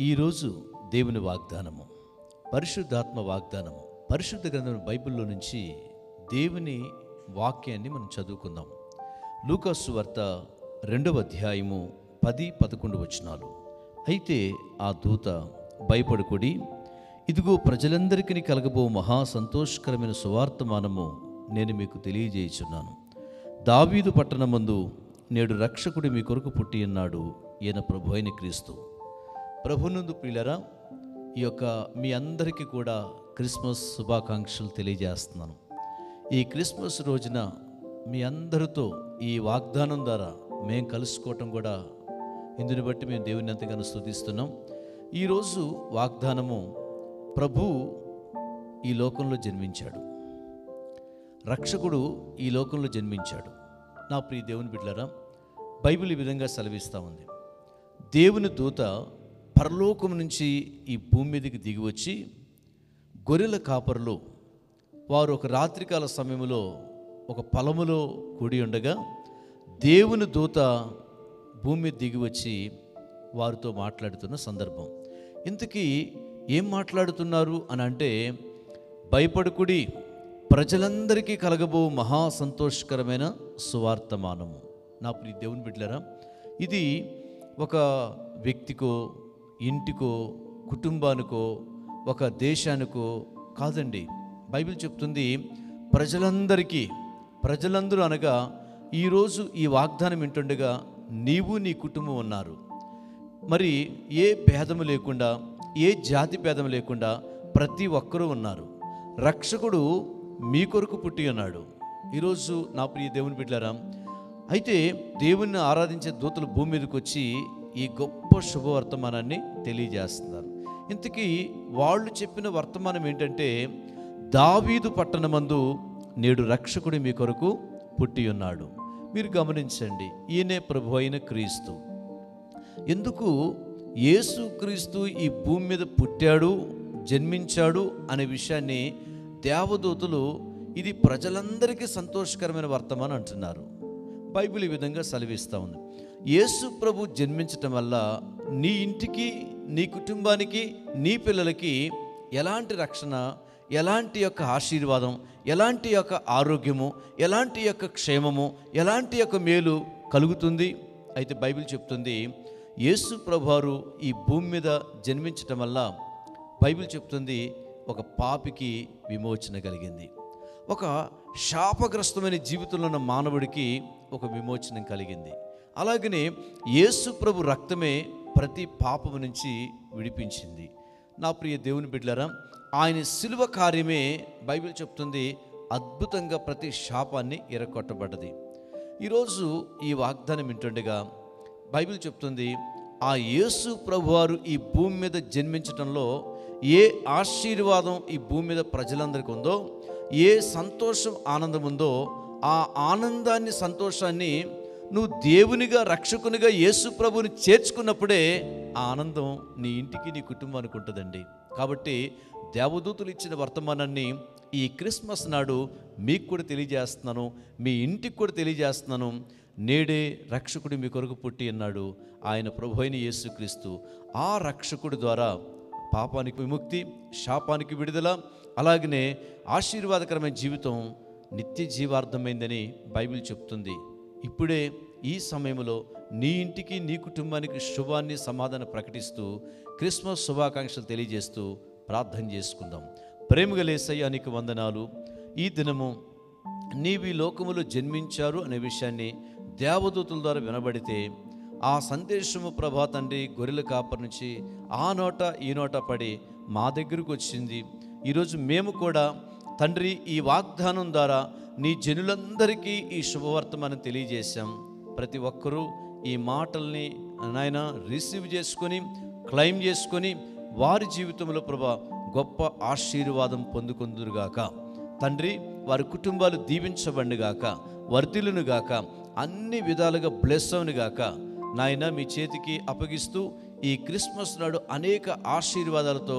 ఈరోజు దేవుని వాగ్దానము, పరిశుద్ధాత్మ వాగ్దానము. పరిశుద్ధ గ్రంథం బైబిల్లో నుంచి దేవుని వాక్యాన్ని మనం చదువుకుందాం. లూకా సువార్త 2వ అధ్యాయము 10-11 వచనాలు. అయితే ఆ దూత, భయపడకుడి, ఇదిగో ప్రజలందరికీ కలగబో మహా సంతోషకరమైన సువార్తమానము నేను మీకు తెలియజేయుచున్నాను. దావీదు పట్టణమందు నేడు రక్షకుడు మీ కొరకు పుట్టి ఉన్నాడు, ఈయన ప్రభు అయిన క్రీస్తు. ప్రభునందు ప్రియులరా, ఈ యొక్క మీ అందరికీ కూడా క్రిస్మస్ శుభాకాంక్షలు తెలియజేస్తున్నాను. ఈ క్రిస్మస్ రోజున మీ అందరితో ఈ వాగ్దానం ద్వారా మేము కలుసుకోవటం కూడా ఇందుని బట్టి మేము దేవుని ఎంతగానో స్తుతిస్తున్నాం. ఈరోజు వాగ్దానము, ప్రభు ఈ లోకంలో జన్మించాడు, రక్షకుడు ఈ లోకంలో జన్మించాడు. నా ప్రియ దేవుని బిడ్డలారా, బైబిల్ ఈ విధంగా సెలవిస్తూ ఉంది. దేవుని దూత పరలోకం నుంచి ఈ భూమి మీదకి దిగివచ్చి, గొర్రెల కాపరులు వారు ఒక రాత్రికాల సమయంలో ఒక పొలములో కూడి ఉండగా దేవుని దూత భూమి మీద దిగివచ్చి వారితో మాట్లాడుతున్న సందర్భం. ఇంతకీ ఏం మాట్లాడుతున్నారు అని అంటే, భయపడకుడి, ప్రజలందరికీ కలగబో మహా సంతోషకరమైన సువార్తమానము. నా ప్రియ దేవుని బిడ్డలారా, ఇది ఒక వ్యక్తికో, ఇంటికో, కుటుంబానికో, ఒక దేశానికో కాదండి. బైబిల్ చెప్తుంది ప్రజలందరికీ. ప్రజలందరూ అనగా ఈరోజు ఈ వాగ్దానం వింటుండగా నీవు నీ కుటుంబం ఉన్నారు. మరి ఏ భేదము లేకుండా, ఏ జాతి భేదం లేకుండా ప్రతి ఒక్కరూ ఉన్నారు. రక్షకుడు మీ కొరకు పుట్టి ఉన్నాడు. ఈరోజు నా ప్రియ దేవుని బిడ్డలారా, అయితే దేవుణ్ణి ఆరాధించే దూతలు భూమి మీదకి వచ్చి ఈ గొప్ప శుభవర్తమానాన్ని తెలియజేస్తున్నారు. ఇంతకీ వాళ్ళు చెప్పిన వర్తమానం ఏంటంటే, దావీదు పట్టణమందు నేడు రక్షకుడు మీ కొరకు పుట్టి ఉన్నాడు. మీరు గమనించండి, ఈయనే ప్రభు అయిన క్రీస్తు. ఎందుకు యేసు క్రీస్తు ఈ భూమి మీద పుట్టాడు, జన్మించాడు అనే విషయాన్ని దేవదూతలు ఇది ప్రజలందరికీ సంతోషకరమైన వర్తమానం అంటున్నారు. బైబిల్ ఈ విధంగా సెలవిస్తూ ఉంది. యేసు ప్రభు జన్మించటం వల్ల నీ ఇంటికి, నీ కుటుంబానికి, నీ పిల్లలకి ఎలాంటి రక్షణ, ఎలాంటి యొక్క ఆశీర్వాదం, ఎలాంటి యొక్క ఆరోగ్యము, ఎలాంటి యొక్క క్షేమము, ఎలాంటి యొక్క మేలు కలుగుతుంది. అయితే బైబిల్ చెప్తుంది, యేసు ప్రభువారు ఈ భూమి మీద జన్మించటం వల్ల బైబిల్ చెప్తుంది ఒక పాపికి విమోచన కలిగింది. ఒక శాపగ్రస్తమైన జీవితంలో ఉన్న మానవుడికి ఒక విమోచనం కలిగింది. అలాగనే యేసు ప్రభు రక్తమే ప్రతి పాపము నుంచి విడిపించింది. నా ప్రియ దేవుని బిడ్డలారా, ఆయన శిలువ కార్యమే బైబిల్ చెప్తుంది అద్భుతంగా ప్రతి శాపాన్ని ఎరగొట్టబడ్డది. ఈరోజు ఈ వాగ్దానం వింటుండగా బైబిల్ చెప్తుంది, ఆ యేసు ప్రభువారు ఈ భూమి మీద జన్మించటంలో ఏ ఆశీర్వాదం ఈ భూమి మీద ప్రజలందరికీ ఉందో, ఏ సంతోషం, ఆనందం ఉందో, ఆ ఆనందాన్ని, సంతోషాన్ని నువ్వు దేవునిగా, రక్షకునిగా యేసు ప్రభుని చేర్చుకున్నప్పుడే ఆ ఆనందం నీ ఇంటికి, నీ కుటుంబానికి ఉంటుందండి. కాబట్టి దేవదూతలు ఇచ్చిన వర్తమానాన్ని ఈ క్రిస్మస్ నాడు మీకు కూడా తెలియజేస్తున్నాను, మీ ఇంటికి కూడా తెలియజేస్తున్నాను. నేడే రక్షకుడు మీ కొరకు పుట్టి ఉన్నాడు, ఆయన ప్రభు అయిన యేసుక్రీస్తు. ఆ రక్షకుడి ద్వారా పాపానికి విముక్తి, శాపానికి విడుదల, అలాగనే ఆశీర్వాదకరమైన జీవితం, నిత్య జీవార్థమైందని బైబిల్ చెప్తుంది. ఇప్పుడే ఈ సమయంలో నీ ఇంటికి, నీ కుటుంబానికి శుభాన్ని, సమాధానం ప్రకటిస్తూ క్రిస్మస్ శుభాకాంక్షలు తెలియజేస్తూ ప్రార్థన చేసుకుందాం. ప్రేమగల యేసయ్యా, నీకు వందనాలు. ఈ దినము నీవు ఈ లోకములో జన్మించారు అనే విషయాన్ని దేవదూతుల ద్వారా వినబడితే ఆ సందేశము ప్రభా తండ్రి గొర్రెల కాపరి నుంచి ఆ నోట ఈ నోట పడి మా దగ్గరకు వచ్చింది. ఈరోజు మేము కూడా తండ్రి ఈ వాగ్దానం ద్వారా నీ జనులందరికీ ఈ శుభవర్తమానం తెలియజేశాం. ప్రతి ఒక్కరూ ఈ మాటల్ని నాయన రిసీవ్ చేసుకొని, క్లెయిమ్ చేసుకొని వారి జీవితంలో ప్రభా గొప్ప ఆశీర్వాదం పొందుకుందురుగాక. తండ్రి, వారి కుటుంబాలు దీవించబడిగాక, వర్ధిల్లునుగాక, అన్ని విధాలుగా బ్లెస్ అవునుగాక. నాయన మీ చేతికి అప్పగిస్తూ ఈ క్రిస్మస్ నాడు అనేక ఆశీర్వాదాలతో,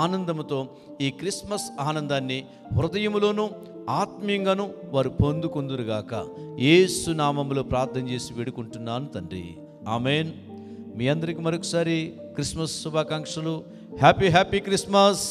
ఆనందముతో ఈ క్రిస్మస్ ఆనందాన్ని హృదయములోనూ ఆత్మీయంగాను వారు పొందుకుందురుగాక. యేసు నామములో ప్రార్థన చేసి వేడుకుంటున్నాను తండ్రి, ఆమెన్. మీ అందరికీ మరొకసారి క్రిస్మస్ శుభాకాంక్షలు. Happy happy Christmas.